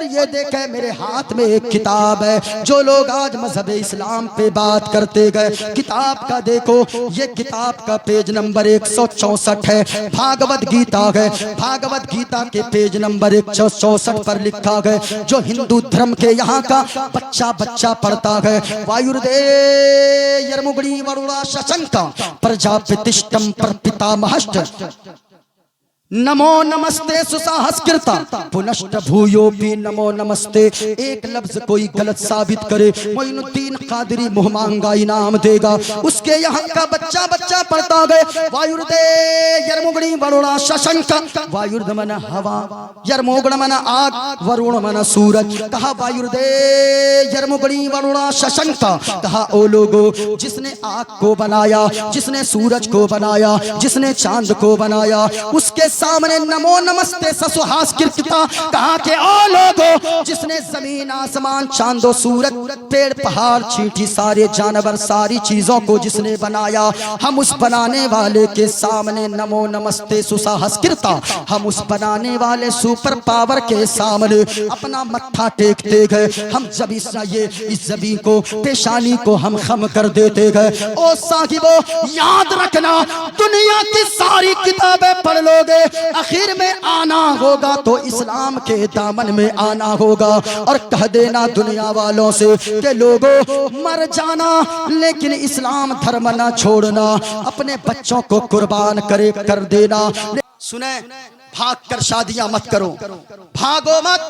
और ये देखे मेरे हाथ में एक किताब है। जो लोग आज मजहब इस्लाम पे बात करते गए, किताब का देखो, ये किताब का पेज नंबर 164 है, भागवत गीता है। भागवत गीता के पेज नंबर 164 पर लिखा है, जो हिंदू धर्म के यहाँ का बच्चा पढ़ता है, वायुर्दे यर्मुगणी वरुणा शशंक प्रजापितिष्टम प्रपितामहश्च नमो नमस्ते सुसाहस्कृता पुनश्च भूयोपि नमो नमस्ते। एक लफ्ज कोई गलत साबित करे, मोइनुद्दीन कादरी मुँह मांगा इनाम देगा। उसके यहाँ का बच्चा पढ़ता गए, वायुर्दे यर्मुगणी वरुणा शशंक, वायुर्द मन हवा, यर्मोगण मन आग, वरुण मन सूरज। कहा वायुर्दे यर्मुगणी वरुणा शशंक, कहा ओ लोगो, जिसने आग को बनाया, जिसने सूरज को बनाया, जिसने चांद को बनाया, उसके सामने नमो नमस्ते ससुहास्कृता। कहा के ओ लोगो, जिसने जमीन आसमान चांदो सूरज पेड़ पहाड़ चींटी सारे जानवर सारी चीजों को जिसने बनाया, हम उस बनाने वाले के सामने नमो नमस्ते सुसाहस्कृता, हम उस बनाने वाले सुपर पावर के सामने अपना मत्था टेकते गए। हम जब इस जमीन को पेशानी को हम खम कर देते गए। ओ साहिबो याद रखना, दुनिया की सारी किताबें पढ़ लोगे, आखिर में आना होगा तो इस्लाम के दामन में आना होगा। और कह देना दुनिया वालों से कि लोगों मर जाना लेकिन इस्लाम धर्म ना छोड़ना, अपने बच्चों को कुर्बान कर देना। सुने, भाग कर शादियां मत करो, भागो मत।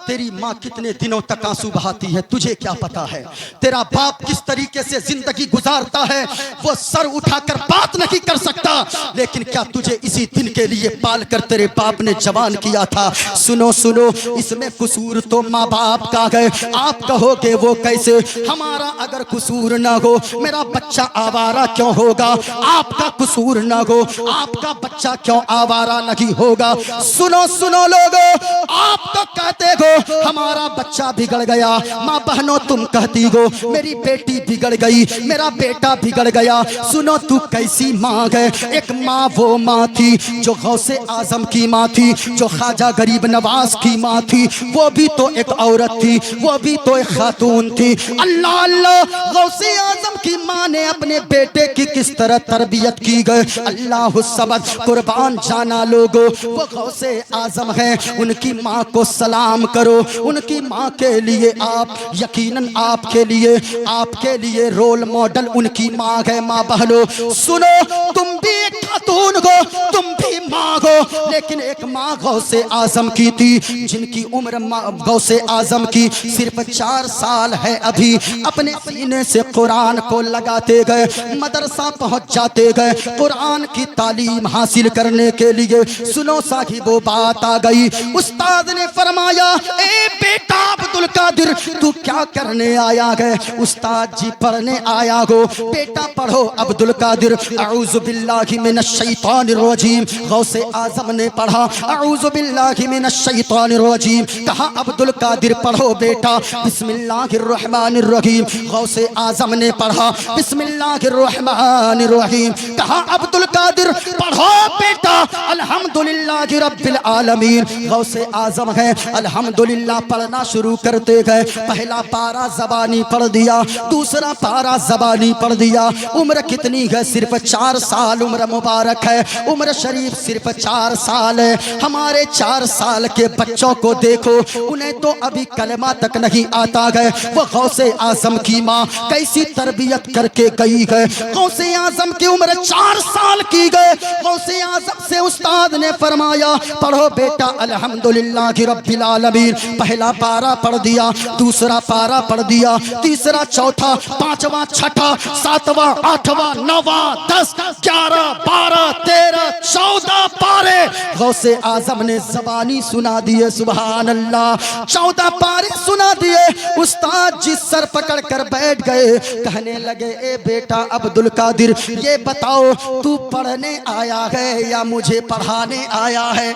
तेरी माँ कितने दिनों तक आंसू बहाती है, तुझे क्या पता है? तेरा बाप किस तरीके से जिंदगी गुजारता है, वो सर उठाकर बात नहीं कर सकता, लेकिन क्या तुझे इसी दिन के लिए पाल कर तेरे बाप ने जवान किया था? सुनो सुनो, इसमें कसूर तो माँ बाप का है। आप कहोगे वो कैसे? हमारा अगर कसूर ना हो, मेरा बच्चा आवारा क्यों होगा? आपका कसूर ना हो, आपका बच्चा क्यों आवारा नहीं होगा? सुनो सुनो लोगों, आप तो कहते हो हमारा बच्चा बिगड़ गया, माँ बहनों तुम कहती हो मेरी बेटी बिगड़ गई, मेरा बेटा बिगड़ गया। सुनो तू कैसी माँ है? एक माँ वो माँ थी जो गौसे आजम की माँ थी, जो ख्वाजा गरीब नवाज की माँ थी, वो भी तो एक औरत थी, वो भी तो एक खातून थी। अल्लाह अल्लाह, गौसे आजम की माँ ने अपने बेटे की किस तरह तरबियत की गई, अल्लाह सबद कुर्बान जाना लोगो, वो गौसे आजम है, उनकी माँ को सलाम करो। उनकी माँ के लिए आप यकीनन आपके लिए रोल मॉडल उनकी माँ है। माँ बहनों सुनो, तुम भी एक खातून हो, तुम भी माँ हो, लेकिन एक माँ गौसे आजम की थी जिनकी उम्र गौसे आजम की सिर्फ 4 साल है। अभी अपने सीने से कुरान को लगाते गए, मदरसा पहुँच जाते गए कुरान की तालीम हासिल करने के लिए। सुनो साहिबो, बात आ गई, उस्ताद ने फरमाया ए बेटा अब्दुल कादिर तू क्या करने आया है? उस्ताद जी पढ़ने आया हो। बेटा पढ़ो। अब्दुल कादिर अऊज़ु बिल्लाहि मिनश शैतानिर रजीम, गौसे आजम ने पढ़ा अऊज़ु बिल्लाहि मिनश शैतानिर रजीम। कहा अब्दुल कादिर पढ़ो बेटा बिस्मिल्लाहिर रहमानिर रहीम। गौसे आजम ने पढ़ा बिस्मिल्लाहिर रहमानिर रहीम। कहा अब्दुल कादिर पढ़ो बेटा अल्हम्दुलिल्लाहि रब्बिल आलमीन। गौसे आजम है, अल्हम्दुलिल्लाह पढ़ना शुरू करते गए। पहला पारा ज़बानी पढ़ दिया, दूसरा पारा ज़बानी पढ़ दिया। उम्र कितनी है? सिर्फ 4 साल उम्र मुबारक है, उम्र शरीफ सिर्फ 4 साल है। हमारे 4 साल के बच्चों को देखो, उन्हें तो अभी कलमा तक नहीं आता है। वो गौसे आजम की माँ कैसी तरबियत करके गई है। गौसे आजम की उम्र 4 साल की गए। गौसे आजम से उस्ताद ने फरमाया पढ़ो बेटा अल्हम्दुलिल्लाहि रब्बिल आलमीन। पहला पारा पढ़ दिया, दूसरा पारा पढ़ दिया, तीसरा चौथा पांचवा छठा सातवां आठवां नौवां 10 11 12 13 14 पारे गौसे आजम ने ज़बानी सुना दिए। सुभान अल्लाह, 14 पारे सुना दिए। उस्ताद जी सर पकड़ कर बैठ गए, कहने लगे ए बेटा अब्दुल कादिर ये बताओ तू पढ़ने आया है या मुझे पढ़ाने आया है?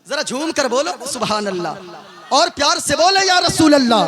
जरा झूम कर बोलो सुभान अल्लाह। और प्यार से बोले या रसूल अल्लाह।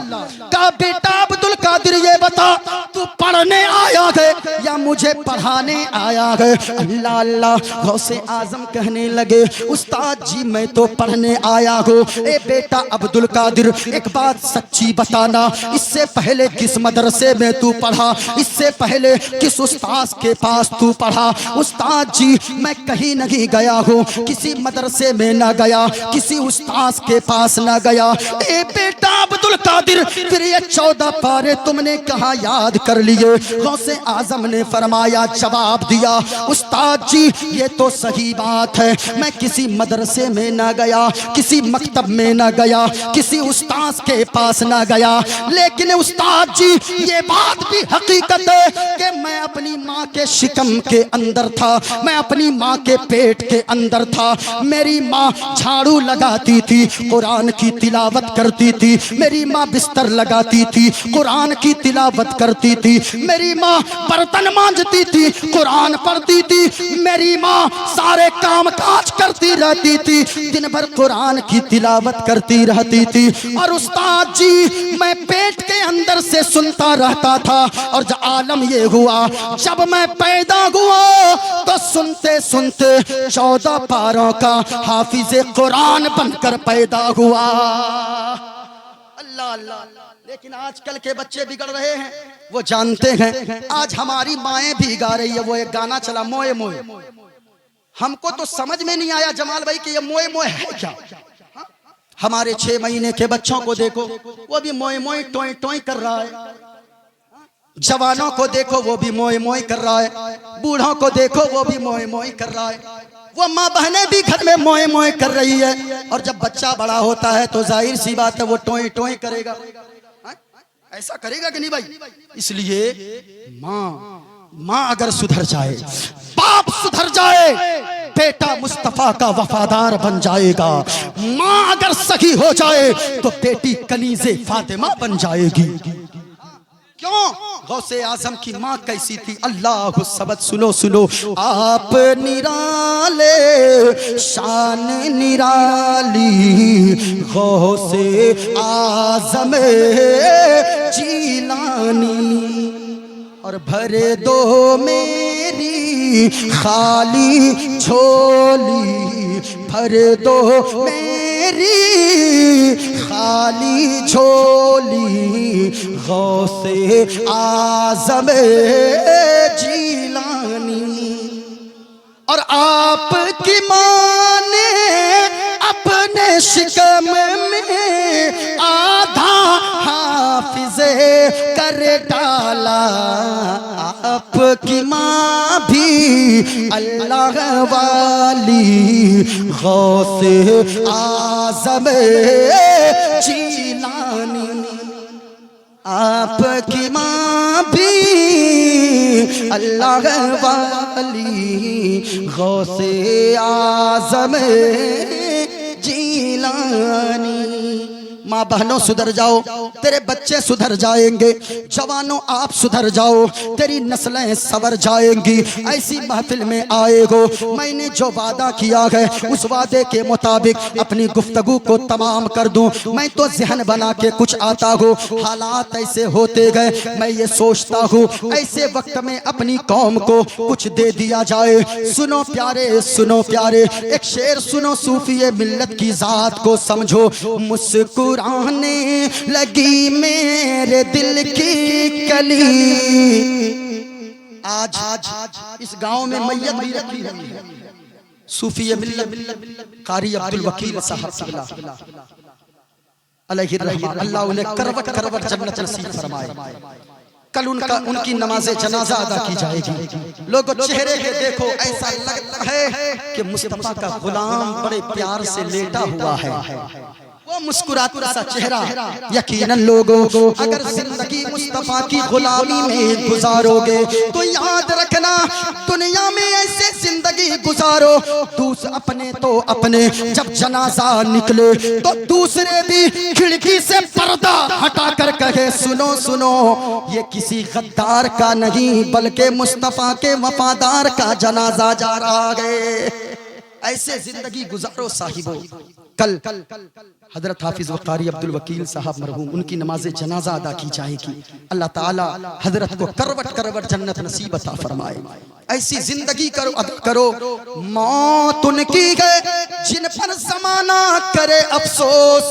कहा बेटा अब्दुल कादिर ये बता तू पढ़ने आया है या मुझे पढ़ाने आया है? अल्लाह अल्लाह। गौसे आजम कहने लगे उस्ताद जी मैं तो पढ़ने आया हूँ। ए बेटा अब्दुल कादिर एक बात सच्ची बताना, इससे पहले किस मदरसे में तू पढ़ा? इससे पहले किस उस्ताद के पास तू पढ़ा? उस्ताद जी मैं कहीं नहीं गया हूँ, किसी मदरसे में ना गया, किसी उस्ताद के पास ना गया। ए बेटा अब्दुल कादिर फिर ये 14 पारे तुमने कहाँ याद कर लिए? गौसे आजम ने फरमाया, जवाब दिया उस्ताद जी ये तो सही बात है, मैं किसी मदरसे में ना गया, किसी मकतब में ना गया, किसी उस्ताद के पास ना गया, लेकिन उस्ताद जी ये बात भी हकीकत है कि मैं अपनी माँ के शिकम के अंदर था, मैं अपनी माँ के पेट के अंदर था। मेरी माँ झाड़ू लगाती थी, कुरान की तिलावत करती थी। मेरी माँ बिस्तर लगाती थी, कुरान की तिलावत करती थी। मेरी माँ बर्तन मांजती थी, कुरान पढ़ती थी। मेरी माँ सारे काम काज करती रहती थी, दिन भर कुरान की तिलावत करती रहती थी। और उस्ताद जी मैं पेट के अंदर से सुनता रहता था। और जब आलम ये हुआ, जब मैं पैदा हुआ तो सुनते सुनते 14 पारों का हाफिज़े कुरान बनकर पैदा हुआ। अल्लाह अल्लाह। लेकिन आजकल के बच्चे बिगड़ रहे हैं, वो जानते हैं। आज हमारी माएँ भी गा रही है, वो एक गाना चला मोए मोए। हमको तो समझ में नहीं आया जमाल भाई कि ये मोए मोए है क्या। हमारे 6 महीने के बच्चों को देखो, वो भी मोए मोए टोई टोई कर रहा है। जवानों को देखो वो भी मोए मोए कर रहा है, बूढ़ों को देखो वो भी मोए मोए कर रहा है। वो माँ बहनें भी घर में मोए मोए कर रही है। और जब बच्चा बड़ा होता है तो जाहिर सी बात है वो टोई टोई करेगा। ऐसा करेगा कि नहीं भाई? इसलिए माँ अगर सुधर जाए, बाप सुधर जाए, बेटा मुस्तफा का वफादार बन जाएगा। माँ अगर सही हो जाए तो बेटी कनीज़े फातिमा बन जाएगी। क्यों? गौसे आजम की माँ कैसी थी? अल्लाह सबद सुनो सुनो। आप निराले शान निराली, गौसे आजम जीलानी। और भरे दो मेरी खाली झोली, भर दो मेरी खाली झोली, गौसे आज़म जीलानी। और आपकी माँ ने अपने शिकम में आधा हाफिज़े कर डाला। आपकी माँ भी अल्लाह वाली, गौसे आज़म जीलानी। आपकी माँ भी अल्लाह वाली, गौसे आज़म जीलानी। माँ बहनों सुधर जाओ, तेरे बच्चे सुधर जाएंगे। जवानों आप सुधर जाओ, तेरी नस्लें सवर जाएंगी। ऐसी महफिल में आए हो, मैंने जो वादा किया है उस वादे के मुताबिक अपनी गुफ्तगू को तमाम कर दूं। मैं तो जहन बना के कुछ आता हूँ, हालात ऐसे होते गए, मैं ये सोचता हूँ ऐसे वक्त में अपनी कौम को कुछ दे दिया जाए। सुनो प्यारे, सुनो प्यारे, एक शेर सुनो, सूफी मिल्लत की जात को समझो। मुस्कुराने लगी मेरे दिल की कली, आज इस गांव में मैयत भी रखी हुई है। सूफी मिल्लत कारी अब्दुल वकील साहब अलैहि रहमान, अल्लाह उन्हें करवट करवट जन्नत नसीब फरमाए। कल उनकी नमाज़े जनाजा अदा की जाएगी। लोगों चेहरे के देखो, ऐसा लगता है कि मुस्तफा का गुलाम बड़े प्यार से लेटा हुआ है। वो मुस्कुराता सा चेहरा। यकीनन लोगों, अगर जिंदगी मुस्तफा की गुलामी में गुजारोगे तो याद रखना दुनिया में ऐसे जिंदगी गुजारो, अपने तो अपने जब जनाजा निकले तो दूसरे भी खिड़की से पर्दा हटा कर कहे सुनो सुनो, ये किसी गद्दार का नहीं बल्कि मुस्तफा के वफादार का जनाजा जा रहा है। ऐसे जिंदगी गुजारो साहिबो। कल हजरत हाफिज वक़ारी अब्दुल वकील साहब मरहूम, उनकी नमाज जनाजा अदा की जाएगी। अल्लाह ताला हजरत को करवट करवट जन्नत नसीब अता फरमाए। ऐसी जिंदगी करो मौत उनकी है जिन पर ज़माना करे अफसोस,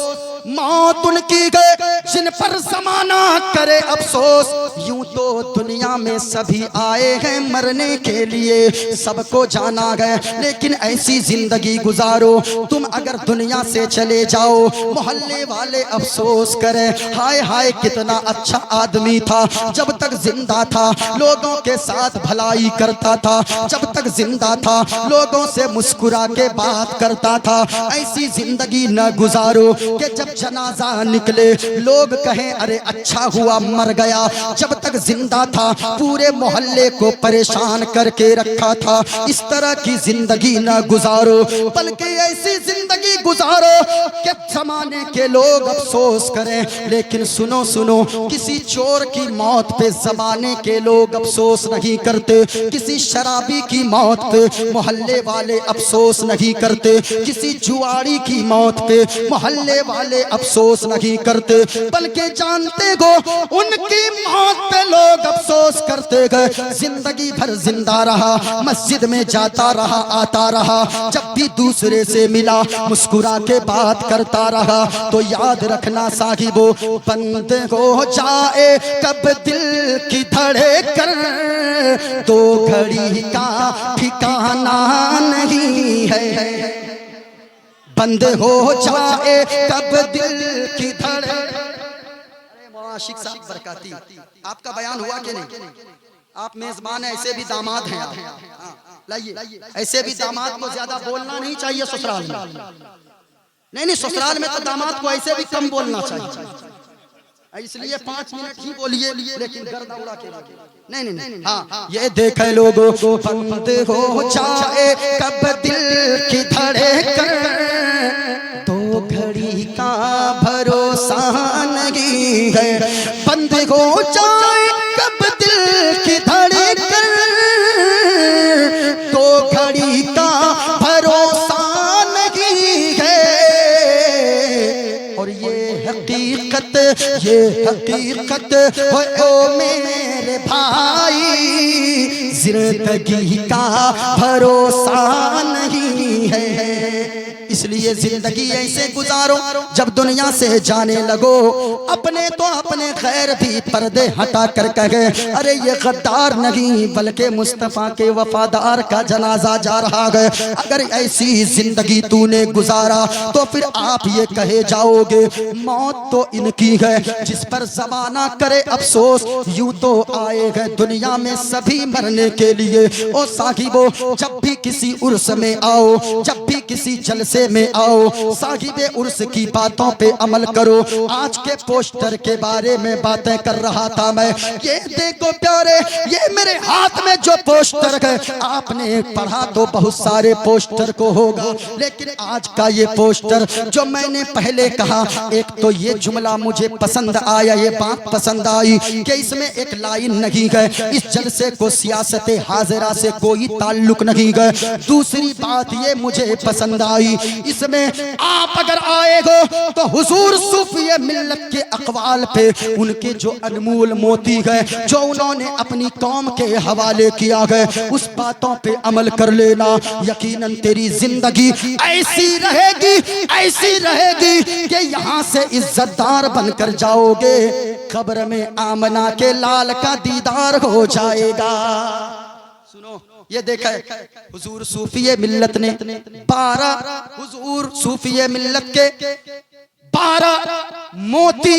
मौत उनकी गए जिन पर ज़माना करे अफसोस। यूं तो दुनिया में सभी आए हैं मरने के लिए, सबको जाना गए, लेकिन ऐसी जिंदगी गुजारो तुम अगर दुनिया से चले जाओ मोहल्ले वाले अफसोस करें, हाय हाय कितना अच्छा आदमी था, जब तक जिंदा था लोगों के साथ भलाई करता था, जब तक जिंदा था लोगों से मुस्कुरा के बात करता था। ऐसी जिंदगी न गुजारो कि जब जनाजा निकले लोग कहें अरे अच्छा हुआ मर गया, जब तक जिंदा था पूरे मोहल्ले को परेशान करके रखा था। इस तरह की जिंदगी न गुजारो, बल्कि ऐसी जिंदगी गुजारो कि जमाने के लोग अफसोस करें। लेकिन सुनो सुनो, किसी चोर की मौत पे जमाने के लोग अफसोस नहीं करते, किसी शराबी की मौत पे मोहल्ले वाले अफसोस नहीं करते, किसी जुआरी की मौत पे मोहल्ले वाले अफसोस नहीं करते, बल्कि जानते हो उनकी मौत पे लोग अफसोस करते गए। जिंदगी भर जिंदा रहा, मस्जिद में जाता रहा, आता रहा, जब भी दूसरे से मिला मुस्कुरा के बात करता रहा। तो याद रखना साहिबो, बंद हो जाए कब दिल की धड़कन, तो घड़ी का ठिकाना नहीं है, बंद हो जाए कब दिल की धड़कन। अरे मौलाना आशिक साहब बरकाती, आपका बयान हुआ कि नहीं? आप मेजबान हैं, ऐसे भी दामाद हैं आप, लाइए। ऐसे भी दामाद को ज्यादा बोलना नहीं चाहिए ससुराल में, नहीं ससुराल में तो दामाद को ऐसे भी कम बोलना चाहिए, इसलिए 5 मिनट ही बोलिए, लेकिन गर्दा उड़ा के नहीं। हाँ, ये देखे लोगों, बंद हो जाए कब दिल की धड़कन, तो घड़ी का भरोसा नहीं है, बंद हो जाए कब दिल की धड़कन, तो घड़ी का भरोसा नहीं है। और ये हकीकत हो ओ मेरे भाई, जिंदगी का भरोसा नहीं है। इसलिए जिंदगी ऐसे गुजारो, जब दुनिया से जाने लगो अपने तो अपने खैर भी पर्दे हटा कर कहे अरे ये गद्दार नहीं बल्कि मुस्तफ़ा के वफादार का जनाजा जा रहा है। अगर ऐसी जिंदगी तूने गुजारा तो फिर आप ये कहे जाओगे मौत तो इनकी है जिस पर ज़माना करे अफसोस, यूं तो आए हैं दुनिया में सभी मरने के लिए। ओ साहिबो, जब भी किसी उर्स में आओ, जब भी किसी जलसे में आओ, साहिबे उर्स की बातों पे अमल करो। आज के पोस्टर के बारे में बातें कर रहा था मैं, ये देखो प्यारे, ये मेरे हाथ में जो पोस्टर है, आपने पढ़ा तो बहुत सारे पोस्टर को होगा, लेकिन आज का ये पोस्टर जो मैंने पहले कहा, एक तो ये जुमला मुझे पसंद आया, ये बात पसंद आई कि इसमें एक लाइन नहीं है, इस जलसे को सियासत हाजिरा से कोई ताल्लुक नहीं है। दूसरी बात ये मुझे पसंद आई, इसमें आप अगर आए हो तो हुजूर सूफी मिल्लत के अक़वाल पे उनके जो अनमोल मोती है जो उन्होंने अपनी कौम के हवाले किया है, उस बातों पे अमल कर लेना। यकीनन तेरी जिंदगी ऐसी रहेगी कि यहाँ से इज्जतदार बनकर जाओगे, कब्र में आमना के लाल का दीदार हो जाएगा। सुनो, ये देखा है हुजूर सूफी मिल्लत ने 12 हुजूर सूफी मिल्लत के 12 मोती,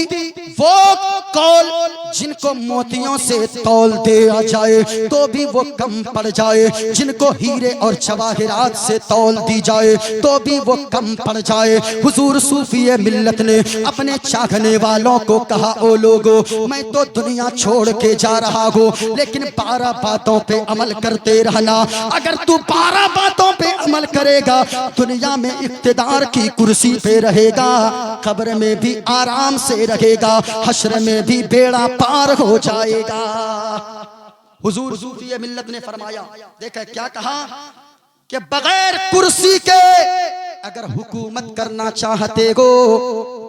वो कौल जिनको मोतियों से तौल दिया जाए तो भी वो कम पड़ जाए, जिनको हीरे और जवाहिरात से तौल दी जाए तो भी वो कम पड़ जाए। हुजूर सूफी मिल्लत ने अपने चाहने वालों को कहा, ओ लोगो, मैं तो दुनिया छोड़ के जा रहा हूँ, लेकिन 12 बातों पे अमल करते रहना। अगर तू 12 बातों पे अमल करेगा, दुनिया में इख्तिदार की कुर्सी पे रहेगा, कब्र में भी आराम से रहेगा, हश्र में भी बेड़ा पार हो जाएगा। हुजूर सूफी मिल्लत ने फरमाया, देखा क्या कहा कि बगैर कुर्सी के अगर हुकूमत करना चाहते हो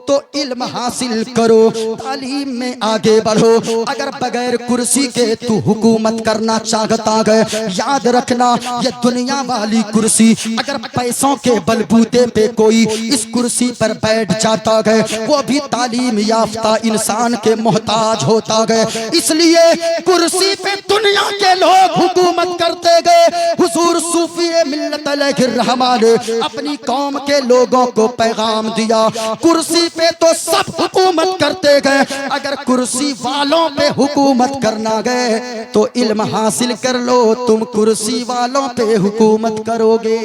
तो इल्म हासिल करो, तालीम में आगे बढ़ो। अगर बगैर कुर्सी के तू हुकूमत करना चाहता है, याद रखना ये दुनिया वाली कुर्सी, अगर पैसों के बलबूते पे कोई इस कुर्सी पर बैठ जाता है, वो भी तालीम याफ्ता इंसान के मोहताज होता है। इसलिए कुर्सी पे दुनिया के लोग हुकूमत करते गए। हुजूर सूफी मिल्लत अलैहिर्रहमान ने अपनी कौम के लोगों को पैगाम दिया, कुर्सी पे तो सब हुकूमत करते गए, अगर कुर्सी वालों पे हुकूमत करना गए तो इल्म हासिल कर लो, तुम कुर्सी वालों पे हुकूमत करोगे।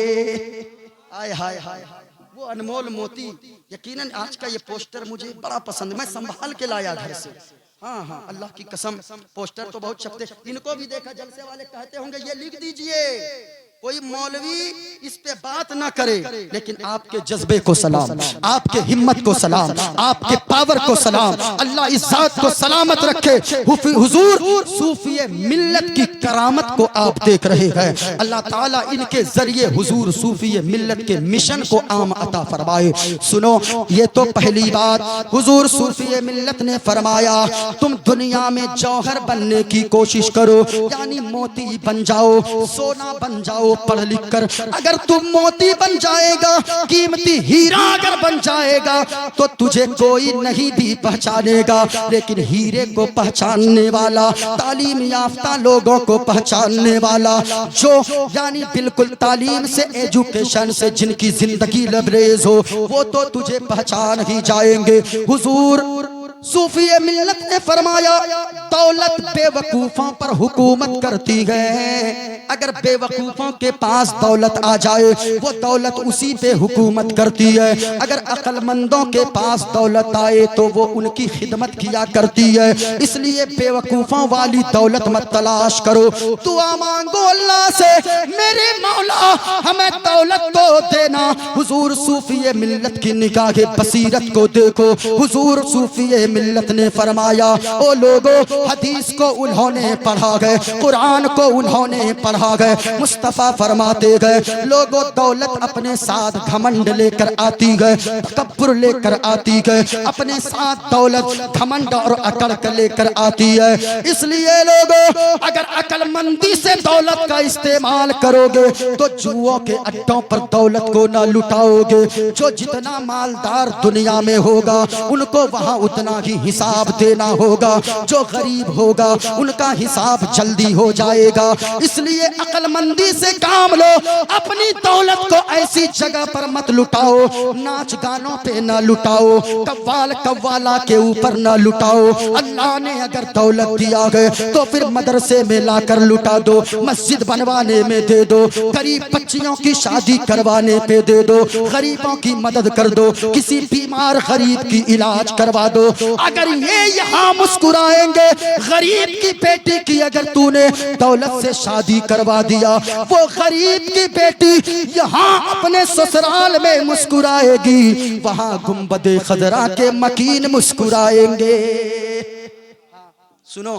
हाय हाय हाय, वो अनमोल मोती। यकीनन आज का ये पोस्टर मुझे बड़ा पसंद है, मैं संभाल के लाया घर से। हाँ हाँ, अल्लाह की कसम, पोस्टर तो बहुत छपते, इनको भी देखा जलसे वाले कहते होंगे ये लिख दीजिए, कोई मौलवी इस पे बात ना करे, लेकिन आपके जज्बे को सलाम, आपके हिम्मत को सलाम, आपके पावर को सलाम, अल्लाह इस जात को सलामत रखे। हुजूर सूफी मिल्लत की करामत को आप देख रहे हैं, अल्लाह ताला इनके जरिए हुजूर सूफी मिल्लत के मिशन को आम अता फरमाए। सुनो, ये तो पहली बात। हुजूर सूफी मिल्लत ने फरमाया तुम दुनिया में जौहर बनने की कोशिश करो, यानी मोती बन जाओ, सोना बन जाओ पढ़ लिख कर। अगर तुम मोती बन जाएगा, कीमती हीरा अगर बन जाएगा, तो तुझे कोई नहीं भी पहचानेगा, लेकिन हीरे को पहचानने वाला, तालीम याफ्ता लोगों को पहचानने वाला, जो यानी बिल्कुल तालीम से, एजुकेशन से जिनकी जिंदगी लबरेज हो, वो तो तुझे पहचान ही जाएंगे। हुजूर सूफी मिल्लत ने फरमाया दौलत बेवकूफों पर हुकूमत करती है। अगर बेवकूफों के पास दौलत आ जाए, वो दौलत उसी पे हुकूमत करती है। अगर अक्लमंदों के पास दौलत आए तो वो उनकी खिदमत किया करती है। इसलिए बेवकूफों वाली दौलत मत तलाश करो, दुआ मांगो अल्लाह से, मेरे मौला हमें दौलत को देना। हुजूर सूफी मिल्लत की निगाह बसीरत को देखो। हुजूर सूफी मिल्लत ने फरमाया ओ लोगो, हदीस को उन्होंने पढ़ा गए, कुरान को उन्होंने पढ़ा गए। मुस्तफा फरमाते गए लोगो, दौलत अपने साथ घमंड लेकर आती गए, तकब्बुर लेकर आती गए, अपने साथ दौलत घमंड और अकड़ लेकर आती है। इसलिए लोगो, अगर अक्लमंदी से दौलत का इस्तेमाल करोगे तो जुओं के अड्डों पर दौलत को ना लुटाओगे। जो जितना मालदार दुनिया में होगा उनको वहां उतना ही हिसाब देना होगा, जो गरीब होगा उनका हिसाब जल्दी हो जाएगा। इसलिए अक्लमंदी से काम लो, अपनी दौलत को ऐसी जगह पर मत लुटाओ, नाच गानों पे ना लुटाओ, कव्वाल कव्वाला के ऊपर ना लुटाओ। अल्लाह ने अगर दौलत दिया है तो फिर मदरसे में लाकर लुटा दो, मस्जिद बनवाने में दे दो, गरीब बच्चियों की शादी करवाने पे दे दो, गरीबों की मदद कर दो, किसी बीमार गरीब की इलाज करवा दो। अगर ये यहाँ मुस्कुराएंगे, गरीब की बेटी की अगर तूने दौलत से शादी करवा दिया, वो गरीब की बेटी यहाँ अपने ससुराल में मुस्कुराएगी, वहां गुंबदे खजरा के मकीन मुस्कुराएंगे। सुनो,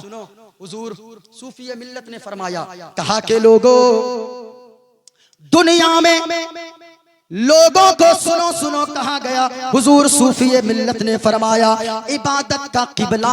हुजूर सूफी मिल्लत ने फरमाया, कहा के लोगों, दुनिया में लोगों को सुनो सुनो कहा गया। हुजूर सूफी मिल्लत ने फरमाया इबादत का किबला,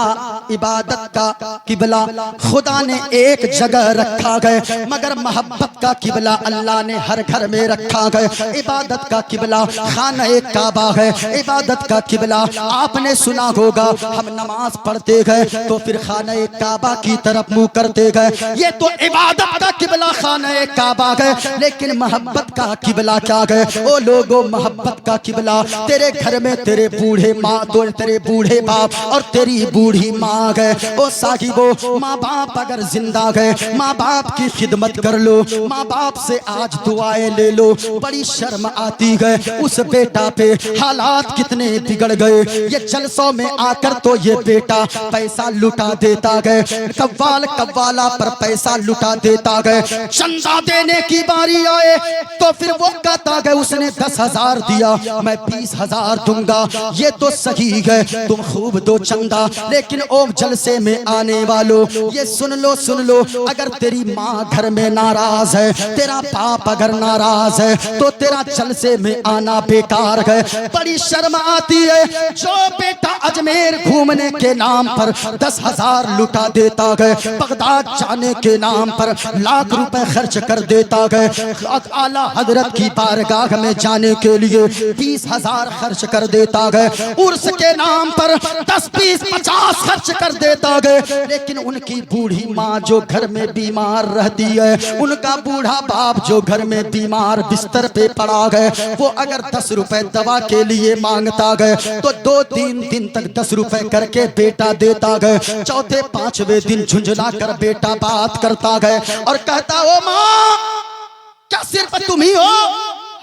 इबादत का किबला खुदा ने एक जगह रखा गया, मगर मोहब्बत का किबला अल्लाह ने हर घर में रखा गया। इबादत का किबला खाना एक काबा है, इबादत का किबला आपने सुना होगा, हम नमाज पढ़ते गए तो फिर खाना एक काबा की तरफ मुंह करते गए, ये तो इबादत का किबला खाना एक काबा है। लेकिन मोहब्बत का किबला क्या गए? ओ लोगों, मोहब्बत का किबला तेरे घर में तेरे बूढ़े माँ, तो तेरे बूढ़े बाप और तेरी बूढ़ी माँ गए। ओ साहिबो, माँ बाप अगर जिंदा गए, माँ बाप की खिदमत कर लो, माँ बाप से आज दुआएं ले लो। बड़ी शर्म आती गए उस बेटा पे, हालात कितने बिगड़ गए। ये जलसों में आकर तो ये बेटा पैसा लुटा देता गए, कव्वाल कव्वाला पर पैसा लुटा देता गए। चंदा देने की बारी आए तो फिर वो कहता गए उस उसने 10,000 दिया, मैं 20,000 दूंगा। ये तो सही है, तुम खूब दो चंदा। लेकिन ओ जलसे में आने वालों, ये सुन लो, अगर तेरी माँ घर में नाराज है, तेरा बाप अगर नाराज है, तो तेरा जलसे में आना बेकार है। बड़ी शर्म आती है जो बेटा अजमेर घूमने के नाम पर 10,000 लुटा देता है, बगदाद जाने के नाम पर लाख रुपए खर्च कर देता है, आला हजरत की बारगाह में जाने के लिए 20,000 खर्च कर देता है, उर्स के नाम पर 10, 20, 50 खर्च कर देता है। लेकिन उनकी बूढ़ी माँ जो घर में बीमार रहती है, उनका बूढ़ा बाप जो घर में बीमार बिस्तर पे पड़ा है, वो अगर 10 रुपए दवा के लिए मांगता है तो 2-3 दिन तक 10 रुपए करके बेटा देता है। चौथे 5वें दिन झुंझुला कर बेटा बात करता है और कहता, ओ माँ, क्या सिर्फ तुम ही हो?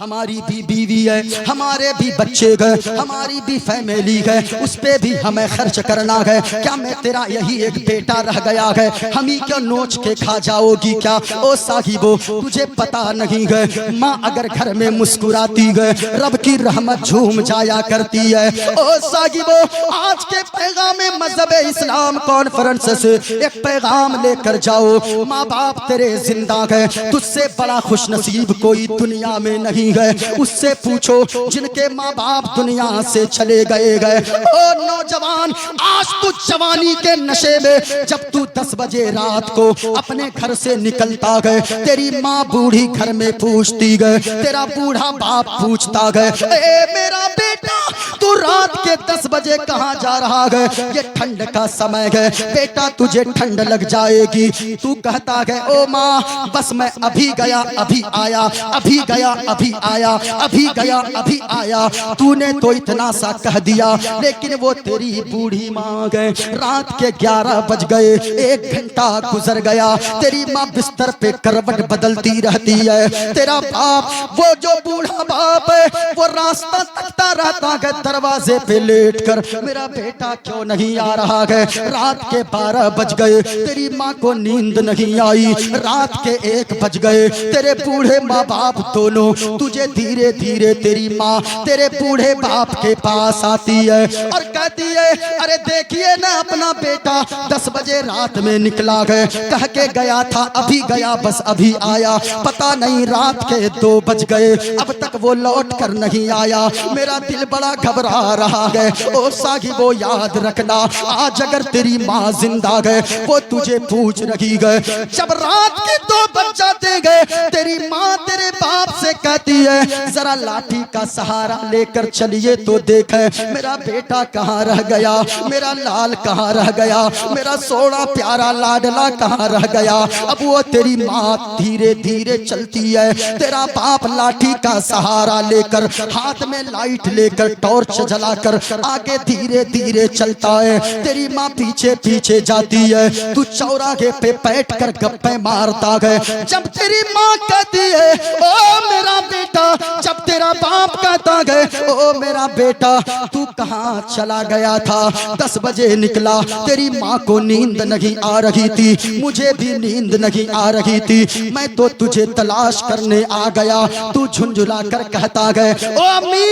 हमारी भी बीवी है, हमारे भी बच्चे गए, हमारी भी फैमिली है, उस पे भी हमें खर्च करना है। क्या मैं तेरा यही एक बेटा रह गया है? हम ही क्यों नोच के खा जाओगी क्या? ओ साहिबो, तुझे पता नहीं है, माँ अगर घर में मुस्कुराती है, रब की रहमत झूम जाया करती है। ओ साहिबो, आज के पैगाम मजहब इस्लाम कॉन्फ्रेंस से एक पैगाम लेकर जाओ। माँ बाप तेरे जिंदा है, तुझसे बड़ा खुश नसीब कोई दुनिया में नहीं है। उससे पूछो जिनके माँ बाप दुनिया से चले गए। ओ नौजवान, आज तू जवानी के नशे में, जब तू 10 बजे रात को अपने घर से निकलता है, तेरी माँ बूढ़ी घर में पूछती है, तेरा बूढ़ा बाप पूछता है, ए मेरा बेटा, तू रात के 10 बजे कहाँ जा रहा है? ये ठंड का समय है बेटा, तुझे ठंड लग जाएगी। तू कहता है, ओ माँ, बस मैं अभी गया अभी आया, अभी गया अभी आया, अभी गया अभी आया। तूने तो इतना सा कह दिया, लेकिन वो तेरी बूढ़ी माँ गए, रात के 11 बज गए, 1 घंटा गुजर गया, तेरी माँ बिस्तर पे करवट बदलती रहती है। तेरा बाप, वो जो बूढ़ा बाप है, वो रास्ता तकता रहता है दरवाजे पे लेट कर, मेरा बेटा क्यों नहीं आ रहा है? रात के 12 बज गए, तेरी माँ को नींद नहीं आई, रात के 1 बज गए, तेरे बूढ़े माँ बाप दोनों, तुझे धीरे धीरे तेरी माँ तेरे बूढ़े बाप के पास आती है और कहती है, अरे देखिए ना, अपना बेटा 10 बजे रात में निकला है, कह के गया था अभी गया, बस अभी आया, पता नहीं रात के 2 बज गए, अब तक वो लौट कर नहीं आया। मेरा दिल बड़ा घबरा रहा है। ओ साहिबो, याद रखना, आज अगर तेरी माँ जिंदा है, वो तुझे पूछ रही है। जब रात के 2 बज जाते गए, तेरी माँ तेरे बाप से कहती है, जरा लाठी का सहारा लेकर चलिए तो देखे मेरा बेटा कहाँ रह गया, मेरा लाल कहाँ रह गया, मेरा सोना प्यारा लाडला कहाँ रह गया। अब वो तेरी माँ धीरे धीरे चलती है, तेरा बाप लाठी का सहारा लेकर, हाथ में लाइट लेकर, टॉर्च जलाकर आगे धीरे धीरे चलता है, तेरी माँ पीछे पीछे जाती है। तू चौराहे पे बैठ कर गप्पे मारता है। जब तेरी माँ कहती है, ओ मेरा बेटा, जब तेरा बाप कहता है, ओ मेरा बेटा, तू कहाँ चला गया था? 10 बजे निकला, तेरी माँ को नींद नहीं आ रही थी, मुझे भी नींद नहीं आ रही थी, मैं तो तुझे तलाश करने आ गया। तू झुंझुला कर कहता है, ओ अम्मी,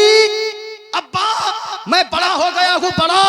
अब्बा, मैं बड़ा हो गया हूँ, बड़ा,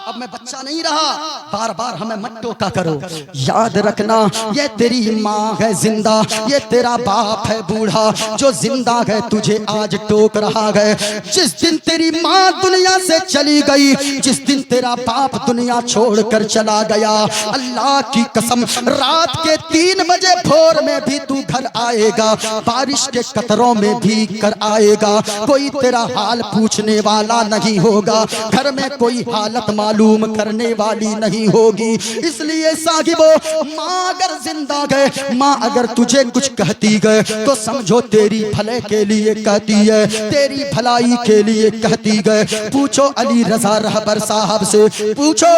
अब मैं बच्चा नहीं रहा, बार बार हमें मत टोका करो। याद रखना, ये तेरी माँ है जिंदा, ये तेरा बाप है बूढ़ा जो जिंदा है, तुझे आज टोक रहा है। जिस दिन तेरी माँ दुनिया से चली गई, जिस दिन तेरा बाप दुनिया छोड़कर चला गया, अल्लाह की कसम, रात के 3 बजे भोर में भी तू घर आएगा, बारिश के कतरों में भी कर आएगा, कोई तेरा हाल पूछने वाला नहीं होगा, घर में कोई हालत मालूम करने वाली नहीं होगी। इसलिए साहिबो, माँ अगर जिंदा गए, माँ अगर तुझे कुछ कहती गए, तो समझो तेरी भले के लिए कहती है, तेरी भलाई के लिए कहती गए। पूछो अली रजा रहबर साहब से, पूछो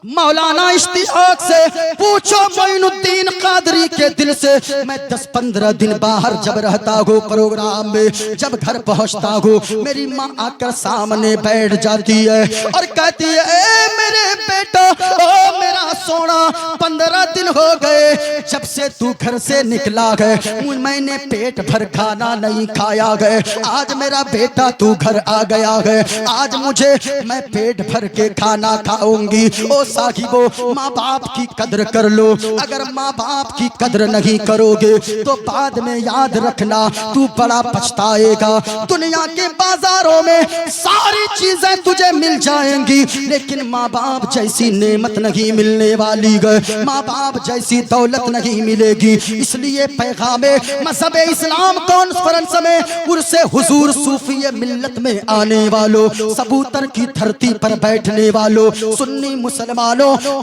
मौलाना इश्तियाक से पूछो, मोइनुद्दीन कादरी के दिल से। मैं 10-15 दिन बाहर जब रहता हूँ प्रोग्राम में, जब घर पहुँचता हूँ, मेरी माँ आकर सामने बैठ जाती है और कहती है, ए मेरे बेटा, ओ मेरा सोना, 15 दिन हो गए जब से तू घर से निकला गए, मैंने पेट भर खाना नहीं खाया गए। आज मेरा बेटा तू घर आ गया है, आज मुझे, मैं पेट भर के खाना खाऊंगी। ओ साहिबो, माँ बाप की कदर कर लो। अगर माँ बाप की कदर नहीं करोगे तो बाद में याद रखना तू बड़ा पछताएगा। दुनिया के बाजारों में सारी चीजें तुझे मिल जाएंगी, लेकिन माँ बाप जैसी नेमत नहीं मिलने वाली है, माँ बाप जैसी दौलत नहीं मिलेगी। इसलिए पैगामे मज़हब इस्लाम कॉन्फ्रेंस में उर्से हुजूर सूफी मिल्लत में आने वालों, सबूतर की धरती पर बैठने वालों, सुन्नी मुसलमानों,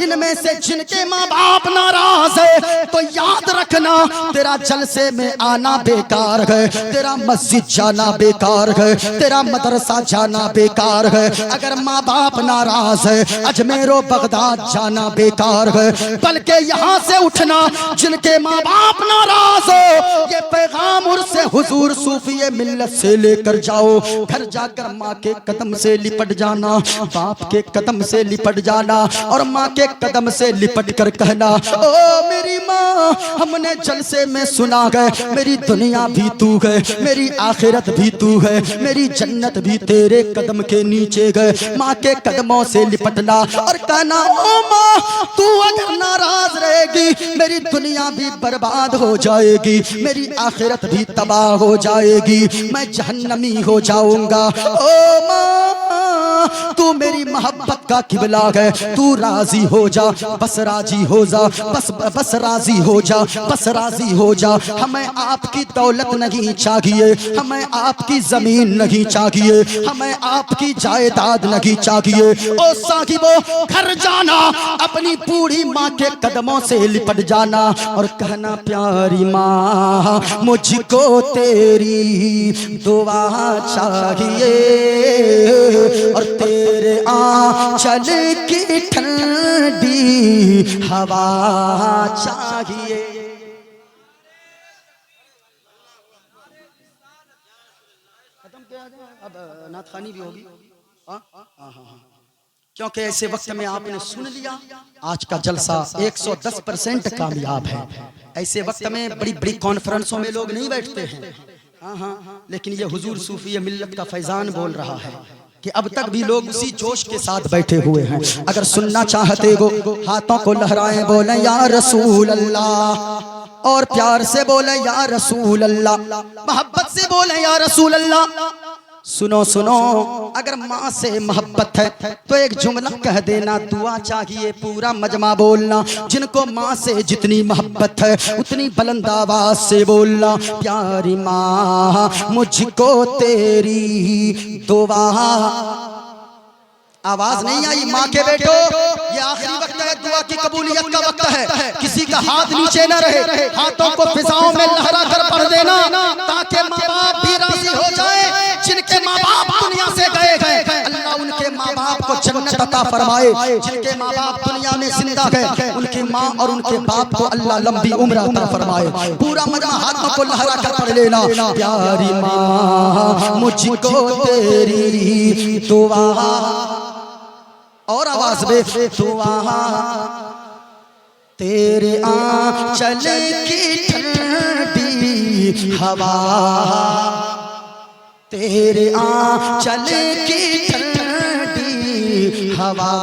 इनमें से जिनके माँ बाप नाराज है तो याद रखना, तेरा जलसे में आना बेकार है, तेरा मस्जिद जाना बेकार है, तेरा मदरसा जाना बेकार है। अगर माँ बाप नाराज है, अजमेरो बगदाद जाना बेकार है, बल्कि यहाँ से उठना जिनके माँ बाप नाराज हो। ये पैगाम उर्से हुजूर सूफी मिल्लत से लेकर जाओ। घर जाकर माँ के कदम से लिपट जाना, बाप के कदम से लिपट जाना और माँ के कदम से लिपट कर कहना, ओ मेरी माँ, हमने जलसे में सुना है मेरी दुनिया भी तू है, मेरी आखिरत भी तू है, मेरी जन्नत भी तेरे कदम के नीचे गए। माँ के कदमों से लिपटना और कहना, ओ माँ, तू अगर नाराज रहेगी मेरी दुनिया भी बर्बाद हो जाएगी, मेरी आखिरत भी तबाह हो जाएगी, मैं जहन्नमी हो जाऊंगा। ओ माँ, तू मेरी मोहब्बत का किबला है, तू राजी हो जा, बस राजी हो जा, बस राजी हो जा, बस राजी हो जा। हमें आपकी दौलत नहीं चाहिए, हमें आपकी जमीन नहीं चाहिए, हमें आपकी जायदाद नहीं चाहिए। ओ साहिबो, घर जाना, अपनी बूढ़ी माँ के कदमों से लिपट जाना और कहना, प्यारी माँ, मुझको तेरी दुआ चाहिए और तेरे आंचल की ठंडी हवा चाहिए। खत्म किया जाए, अब नात खानी भी होगी। क्योंकि ऐसे वक्त में आपने सुन लिया, आज का जलसा 110% कामयाब है। ऐसे वक्त में बड़ी बड़ी कॉन्फ्रेंसों में लोग नहीं बैठते हैं, लेकिन ये हुजूर सूफी मिल्लत का फैजान बोल रहा है कि अब तक भी लोग उसी जोश के साथ बैठे हुए हैं। अगर सुनना चाहते हो, हाथों को लहराएं, बोले या रसूल अल्लाह, और प्यार से बोले या रसूल अल्लाह, मोहब्बत से बोले या रसूल अल्लाह। सुनो सुनो, अगर माँ से मोहब्बत है तो एक जुमला कह देना, दुआ चाहिए पूरा मजमा बोलना। जिनको माँ से जितनी मोहब्बत है उतनी बुलंद आवाज से बोलना, प्यारी माँ, मुझको तेरी दुआ। आवाज नहीं आई माँ के बेटो, ये आखिरी वक्त है, दुआ की कबूलियत का वक्त है। किसी का हाथ नीचे न रहे, हाथों को फिजाओं में लहरा कर पढ़ देना, ताकि माँ बाप भी राजी हो जाए। जिनके माँ बाप दुनिया से गए, अल्लाह उनके माँ बाप को जन्नत अता फरमाए। जिनके माँ बाप दुनिया में जिंदा गए, उनकी माँ और उनके बाप को अल्लाह लंबी उम्र अता फरमाए। पूरा मजमा हाथों को लहरा कर पढ़ लेना, प्यारी माँ, मुझको तेरी दुआ। और आवाज में, दुआ तेरे आंचल की ठंडी हवा, तेरे आंचल की ठंडी हवा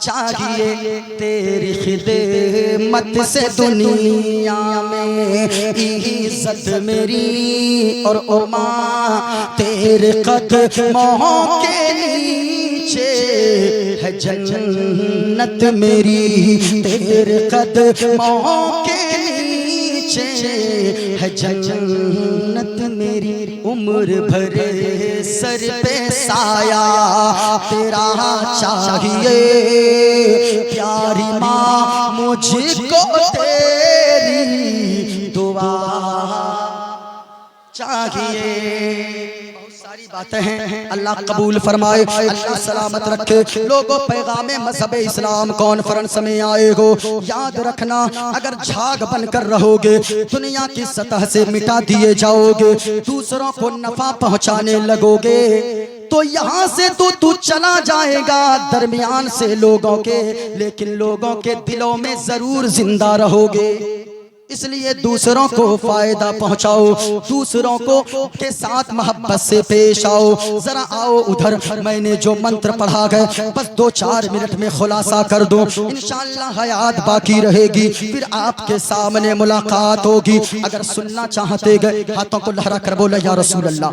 चाहिए। तेरी खिदमत से दुनिया में इज्जत मेरी और ओ माँ, तेरे कदमों के नीचे है जन्नत मेरी, तेरे कदमों के नीचे है जन्नत मेरी। उम्र भरे सर पे साया तेरा चाहिए, प्यारी माँ, मुझको तेरी दुआ चाहिए। बहुत सारी बातें हैं, अल्लाह कबूल फरमाए, अल्लाह सलामत रखे। लोगों पैगाम मजहब इस्लाम कॉन्फ्रेंस में आए हो, याद रखना अगर झाग बनकर रहोगे दुनिया की सतह से मिटा दिए जाओगे, दूसरों को नफा पहुंचाने लगोगे तो यहाँ से तो तू चला जाएगा दरमियान से लोगों के, लेकिन लोगों के दिलों में जरूर जिंदा रहोगे। इसलिए दूसरों को फायदा पहुंचाओ, दूसरों को के साथ मोहब्बत से पेश आओ। जरा आओ उधर, मैंने जो मंत्र पढ़ा गए बस 2-4 मिनट में खुलासा कर दूं, इंशाअल्लाह हयात बाकी रहेगी, फिर आपके सामने मुलाकात होगी। अगर सुनना चाहते गए हाथों को लहरा कर बोले या रसूल अल्लाह,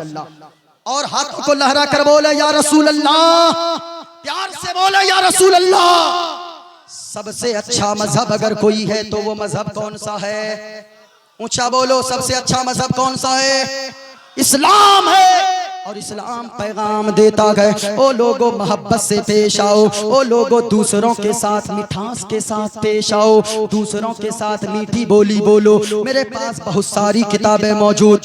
और हाथों को लहरा कर बोले या रसूल अल्लाह, प्यार से बोले या रसूल अल्लाह। सबसे अच्छा मजहब अगर कोई है तो वो मजहब कौन सा है? ऊंचा बोलो, सबसे अच्छा मजहब कौन सा है? इस्लाम है। और इस्लाम पैगाम देता गया, ओ लोगों मोहब्बत से पेश आओ, ओ लोगों दूसरों के साथ मिठास के साथ पेश आओ, दूसरों के साथ मीठी बोली बोलो। मेरे पास बहुत सारी किताबें मौजूद,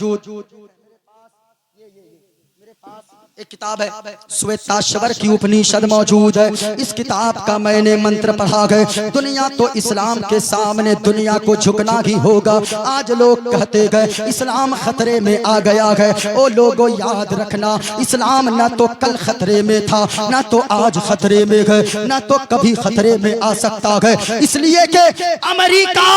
एक किताब है श्वेताश्वर की उपनिषद मौजूद है। इस किताब का मैंने मंत्र पढ़ा गए, दुनिया तो इस्लाम के सामने दुनिया को झुकना ही होगा। आज लोग कहते गए इस्लाम खतरे में आ गया है। ओ लोगों याद रखना, इस्लाम ना तो कल खतरे में था, ना तो आज खतरे में है, ना तो कभी खतरे में आ सकता है। इसलिए कि अमेरिका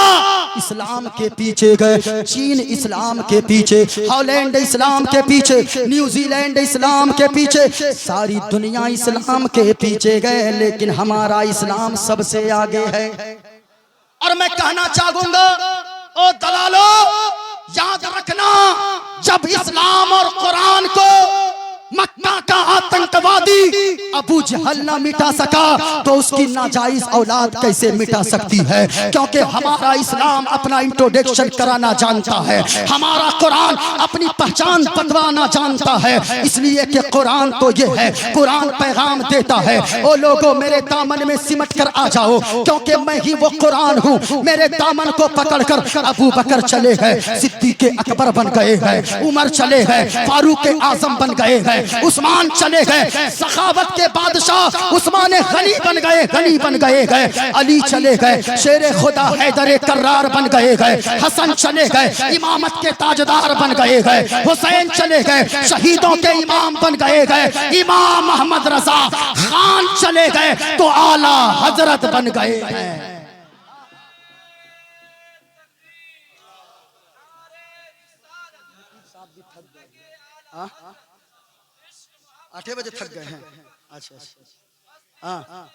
इस्लाम के पीछे गए, चीन इस्लाम के पीछे, हॉलैंड इस्लाम के पीछे, न्यूजीलैंड इस्लाम के पीछे, सारी दुनिया इस्लाम के पीछे गए, लेकिन हमारा इस्लाम सबसे आगे है। और मैं कहना चाहूंगा, ओ दलालो याद रखना, जब इस्लाम और कुरान को मक्का का आतंकवादी अबू जहल ना मिटा सका तो उसकी नाजायज औलाद कैसे मिटा सकती है? क्योंकि हमारा इस्लाम अपना इंट्रोडक्शन कराना जानता है, हमारा कुरान अपनी पहचान बतवाना जानता है। इसलिए कि कुरान तो ये है, कुरान पैगाम देता है, ओ लोगों मेरे दामन में सिमट कर आ जाओ, क्योंकि मैं ही वो कुरान हूँ। मेरे दामन को पकड़कर अबू बकर चले गए, सिद्दीक़ अकबर बन गए हैं, उमर चले गए, फारूक आजम बन गए हैं, उस्मान चले गए, सखावत के बादशाह उस्मान गनी बन गए, अली चले गए, शेरे खुदा हैदर कर्रार बन गए, हसन चले गए, इमामत के ताजदार बन गए, हुसैन चले गए, शहीदों के इमाम बन गए, इमाम मोहम्मद रजा खान चले गए तो आला हजरत बन गए हैं। 8 बजे थक गए हैं। अच्छा हाँ,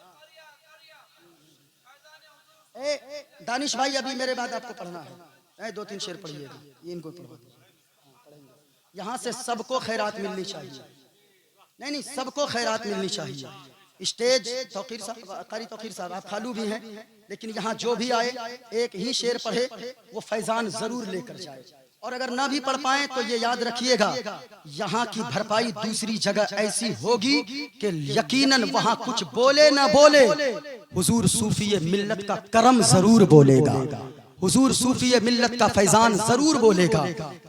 दानिश भाई अभी मेरे बाद आपको पढ़ना है, 2-3 शेर पढ़िएगा, इनको पढ़वा। यहाँ से सबको खैरात मिलनी चाहिए, नहीं सबको खैरात मिलनी चाहिए। स्टेज तौकीर साहब, कारी तौकीर साहब आप खालू भी हैं, लेकिन यहाँ जो भी आए एक ही शेर पढ़े वो फैजान जरूर लेकर जाए। और अगर ना भी पढ़ पाए तो ये याद रखिएगा, यहाँ की भरपाई दूसरी जगह ऐसी होगी कि यकीनन वहाँ कुछ बोले ना बोले हुजूर सूफी मिल्लत का करम जरूर बोलेगा, हुजूर सूफी मिल्लत का फैजान जरूर बोलेगा।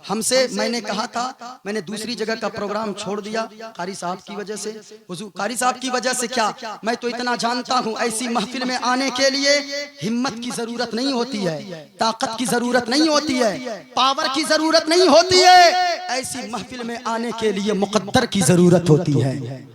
हमसे मैंने कहा था, मैंने दूसरी जगह का प्रोग्राम छोड़ दिया कारी साहब की वजह से। हुजूर कारी साहब की वजह से क्या, मैं तो इतना जानता हूँ, ऐसी महफिल में आने के लिए हिम्मत की जरूरत नहीं होती है, ताकत की जरूरत नहीं होती है, पावर की जरूरत नहीं होती है। ऐसी महफिल में आने के लिए मुकद्दर की जरूरत होती है।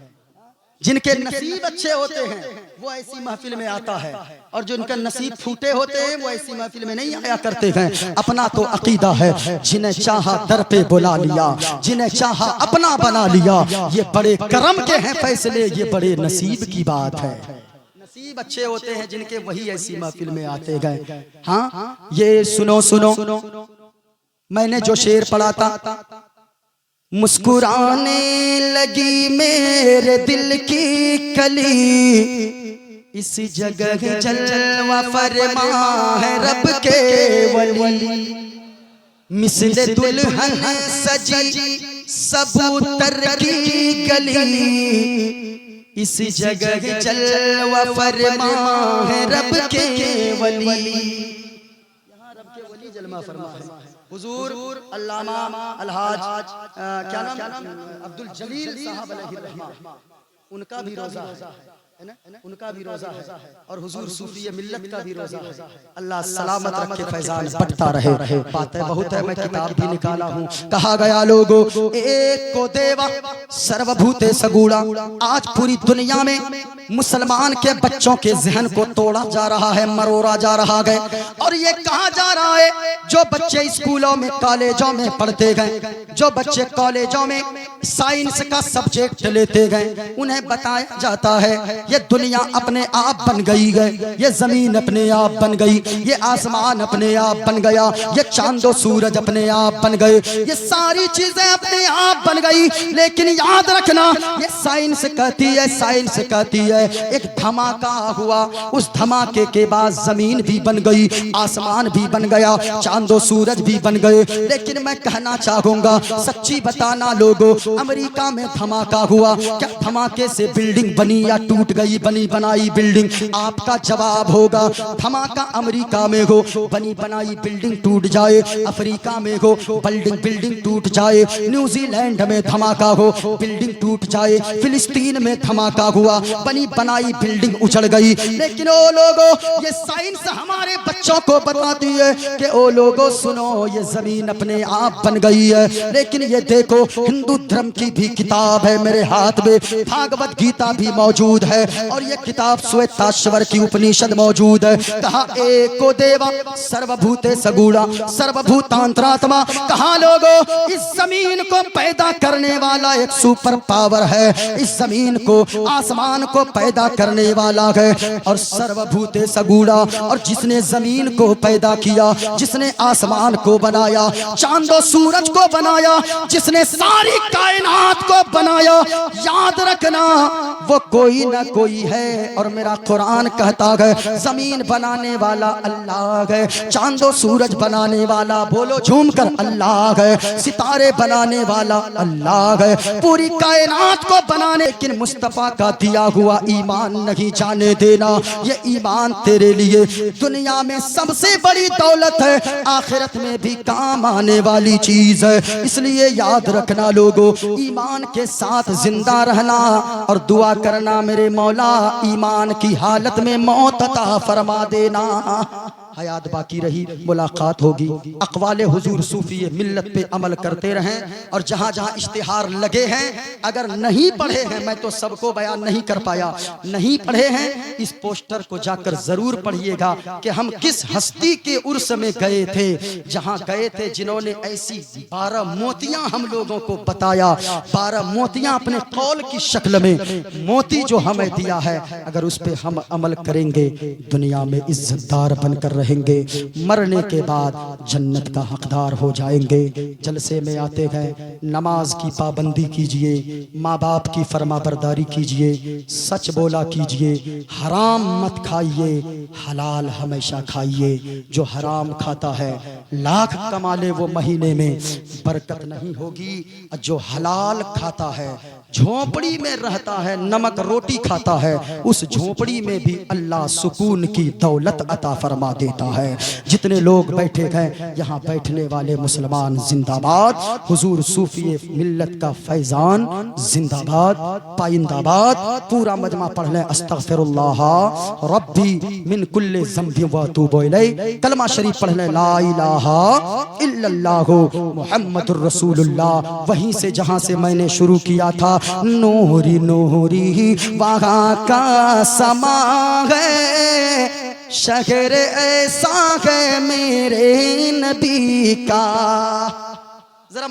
जिनके नसीब अच्छे होते हैं वो ऐसी महफिल में आता है, और जो इनका नसीब फूटे होते हैं वो ऐसी महफिल में नहीं आया करते हैं। अपना तो अकीदा है, जिन्हें चाहा दर पे बुला लिया, जिन्हें चाहा अपना बना लिया। ये बड़े करम के हैं फैसले, ये बड़े नसीब की बात है। नसीब अच्छे होते हैं जिनके, वही ऐसी महफिल में आते गए। हाँ ये सुनो सुनो, मैंने जो शेर पढ़ा था, मुस्कुराने लगी मेरे दिल की कली, इस जगह जलवा फरमा है रब के वली, मिस्ले दुल्हन सजी सबूतर की गली, इस जगह जलवा फरमा है रब के वली। यहाँ रब के वली जलवा फरमा है, हुजूर अल्लामा अलहाज क्या नाम अब्दुल जलील साहब अलैहिर्रहमा, उनका भी रोजा है ना, उनका भी रोजा है और हुजूर सूफी मिल्लत का भी रोजा है। अल्लाह सलामत रखे, फैजान बढ़ता रहे। बातें बहुत है, मैं किताब भी निकाला हूँ। कहा गया लोगो एक को देवा सर्वभूते सगुणा। आज पूरी दुनिया में मुसलमान के बच्चों के जहन को तोड़ा जा रहा है, मरोड़ा जा रहा है। और ये कहा जा रहा है जो बच्चे स्कूलों में कॉलेजों में पढ़ते गए, जो बच्चे कॉलेजों में साइंस का सब्जेक्ट लेते गए, उन्हें बताया जाता है ये दुनिया अपने आप बन गई है, ये जमीन अपने आप बन गई, ये आसमान अपने आप बन गया, ये चांदो सूरज अपने आप बन गए, ये सारी चीजें अपने आप बन गई। लेकिन याद रखना ये साइंस कहती है, साइंस कहती है एक धमाका हुआ, उस धमाके के बाद जमीन भी बन गई, आसमान भी बन गया, चांदो सूरज भी बन गए। लेकिन मैं कहना चाहूंगा सच्ची बताना लोगों, अमेरिका में धमाका हुआ, क्या धमाके से बिल्डिंग बनी या टूट गई बनी बनाई बिल्डिंग? आपका जवाब होगा धमाका अमेरिका में हो, बनी बनाई बिल्डिंग टूट जाए, अफ्रीका में हो बिल्डिंग टूट जाए, न्यूजीलैंड में धमाका हो बिल्डिंग टूट जाए, फिलिस्तीन में धमाका हुआ बनी बनाई बिल्डिंग उछड़ गई। लेकिन ओ लोगों ये साइंस हमारे बच्चों को बताती है कि ओ लोगों सुनो ये जमीन अपने आप बन गई है। लेकिन ये देखो हिंदू धर्म की भी किताब है मेरे हाथ में, भागवत गीता भी मौजूद है और ये किताब श्वेताश्वर की उपनिषद मौजूद है। कहा एको देवा सर्वभूते सगुणा सर्वभूतांतरात्मा। कहा लोगों इस जमीन को पैदा करने वाला एक सुपर पावर है, इस जमीन को आसमान को पैदा करने वाला है और सर्वभूते सगुणा। और जिसने जमीन को पैदा किया, जिसने आसमान को बनाया, चांदो सूरज को बनाया, जिसने सारी कायनात को बनाया, याद रखना वो कोई ना कोई है। और मेरा कुरान कहता है जमीन बनाने वाला अल्लाह है, चांदो सूरज बनाने वाला बोलो झूम कर अल्लाह है, सितारे बनाने वाला अल्लाह है, पूरी कायनात को बनाने। लेकिन मुस्तफा का दिया हुआ ईमान नहीं जाने देना, ये ईमान तेरे लिए दुनिया में सबसे बड़ी दौलत है, आखिरत में भी काम आने वाली चीज है। इसलिए याद रखना लोगों ईमान के साथ जिंदा रहना और दुआ करना मेरे मौला ईमान की हालत में मौत अता फरमा देना। हयात बाकी रही मुलाकात होगी। अक़वाले हुजूर सूफी मिल्लत पे अमल करते रहें और जहाँ जहाँ इश्तिहार लगे हैं अगर नहीं पढ़े हैं, मैं तो सबको बयान नहीं कर पाया, नहीं पढ़े हैं इस पोस्टर को जाकर जरूर पढ़िएगा कि हम किस हस्ती के उर्स में गए थे, जहाँ गए थे जिन्होंने ऐसी 12 मोतियां हम लोगों को बताया, 12 मोतियां अपने कौल की शक्ल में मोती जो हमें दिया है, अगर उस पे हम अमल करेंगे दुनिया में इज्जतदार बनकर रहेंगे, मरने के बाद जन्नत का हकदार हो जाएंगे। जलसे में आते हैं नमाज की पाबंदी कीजिए, माँ बाप की फरमाबरदारी कीजिए, सच बोला कीजिए, हराम मत खाइए, हलाल हमेशा खाइए। जो हराम खाता है लाख कमा ले वो महीने में बरकत नहीं होगी, जो हलाल खाता है झोपड़ी में रहता है, नमक रोटी खाता है, उस झोपड़ी में भी अल्लाह सुकून की दौलत अता फरमा देता है। जितने लोग बैठे हैं यहाँ बैठने वाले मुसलमान जिंदाबाद, हुजूर सूफी मिल्लत का फैजान जिंदाबाद पाइंदाबाद। पूरा मजमा पढ़ लें अस्तगफिरुल्लाह रब्बी मिन कुल्ले ज़ंबि व अतूबु इलैह। कलमा शरीफ पढ़ लें ला इलाहा इल्लल्लाहु मुहम्मदुर रसूलुल्लाह। वहीं से जहाँ से मैंने शुरू किया था, नूरी नूरी वहाँ का समा है, शहर ऐसा है मेरे नबी का। जरा